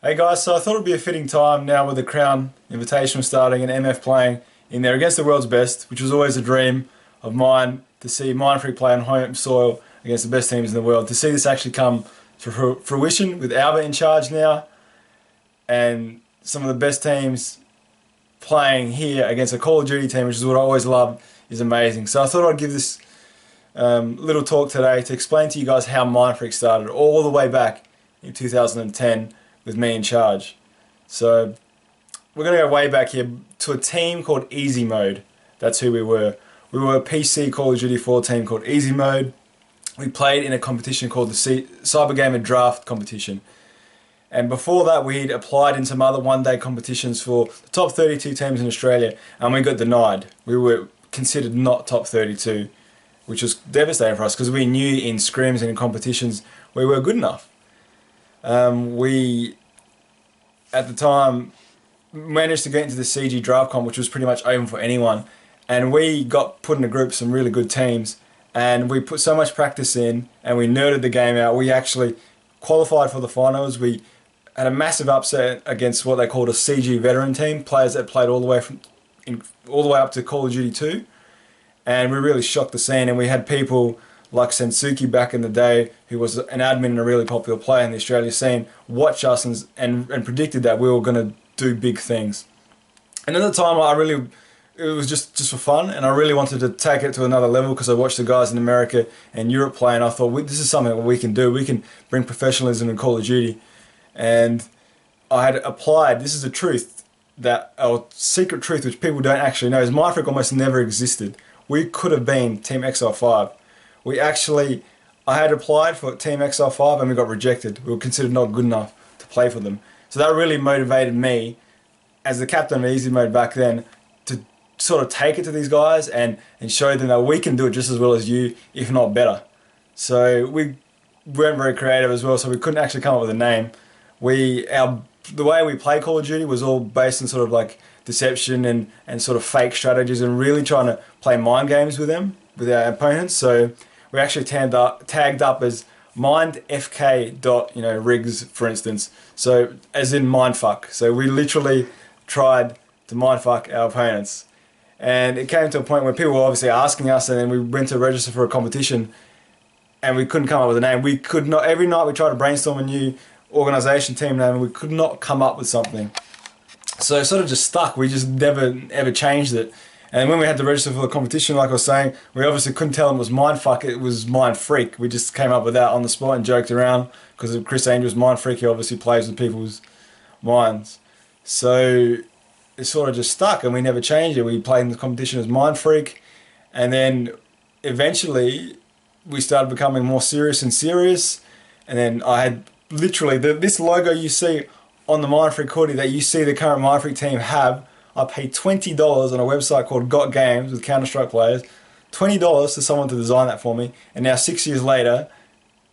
Hey guys, so I thought it would be a fitting time now with the Crown Invitational starting and MF playing in there against the world's best, which was always a dream of mine to see Mindfreak play on home soil against the best teams in the world. To see this actually come to fruition with Albert in charge now and some of the best teams playing here against a Call of Duty team, which is what I always loved, is amazing. So I thought I'd give this little talk today to explain to you guys how Mindfreak started all the way back in 2010 with me in charge. So we're going to go way back here to a team called Easy Mode. That's who we were. We were a PC Call of Duty 4 team called Easy Mode. We played in a competition called the Cyber Gamer Draft competition. And before that we'd applied in some other one-day competitions for the top 32 teams in Australia, and we got denied. We were considered not top 32, which was devastating for us because we knew in scrims and in competitions we were good enough. We, at the time, managed to get into the CG draft comp, which was pretty much open for anyone, and we got put in a group of some really good teams, and we put so much practice in and we nerded the game out. We actually qualified for the finals. We had a massive upset against what they called a CG veteran team, players that played all the way up to Call of Duty 2, and we really shocked the scene. And we had people like Sensuki back in the day, who was an admin and a really popular player in the Australia scene, watch us and predicted that we were going to do big things. And at the time, it was just for fun, and I really wanted to take it to another level because I watched the guys in America and Europe play, and I thought, this is something that we can do. We can bring professionalism in Call of Duty. And I had applied, this is a truth, a secret truth which people don't actually know, is Mindfreak almost never existed. We could have been Team XL5. I had applied for Team XL5 and we got rejected. We were considered not good enough to play for them. So that really motivated me, as the captain of Easy Mode back then, to sort of take it to these guys and show them that we can do it just as well as you, if not better. So we weren't very creative as well, so we couldn't actually come up with a name. The way we play Call of Duty was all based on sort of like deception and sort of fake strategies and really trying to play mind games with them, with our opponents. So we actually tagged up as mindfk rigs, for instance. So as in mindfuck. So we literally tried to mindfuck our opponents. And it came to a point where people were obviously asking us, and then we went to register for a competition and we couldn't come up with a name. We could not, every night we tried to brainstorm a new organisation team name and we could not come up with something. So it sort of just stuck. We just never ever changed it. And when we had to register for the competition, like I was saying, we obviously couldn't tell them it was Mindfuck, it was Mindfreak. We just came up with that on the spot and joked around because Chris Angel's Mindfreak, he obviously plays with people's minds. So it sort of just stuck and we never changed it. We played in the competition as Mindfreak, and then eventually we started becoming more serious and serious. And then I had literally this logo you see on the Mindfreak hoodie that you see the current Mindfreak team have. I paid $20 on a website called Got Games with Counter-Strike players, $20 to someone to design that for me, and now 6 years later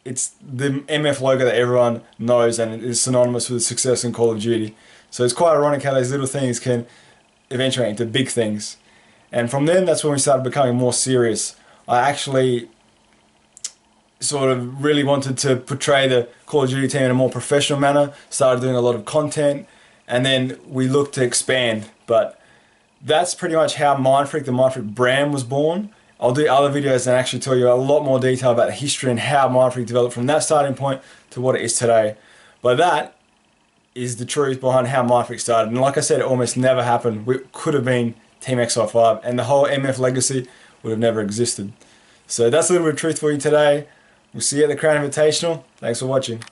it's the MF logo that everyone knows and is synonymous with success in Call of Duty. So it's quite ironic how these little things can eventuate into big things. And from then, that's when we started becoming more serious. I actually sort of really wanted to portray the Call of Duty team in a more professional manner, started doing a lot of content, and then we looked to expand. But that's pretty much how Mindfreak, the Mindfreak brand, was born. I'll do other videos and actually tell you a lot more detail about the history and how Mindfreak developed from that starting point to what it is today. But that is the truth behind how Mindfreak started. And like I said, it almost never happened. We could have been Team XL5 and the whole MF legacy would have never existed. So that's a little bit of truth for you today. We'll see you at the Crown Invitational. Thanks for watching.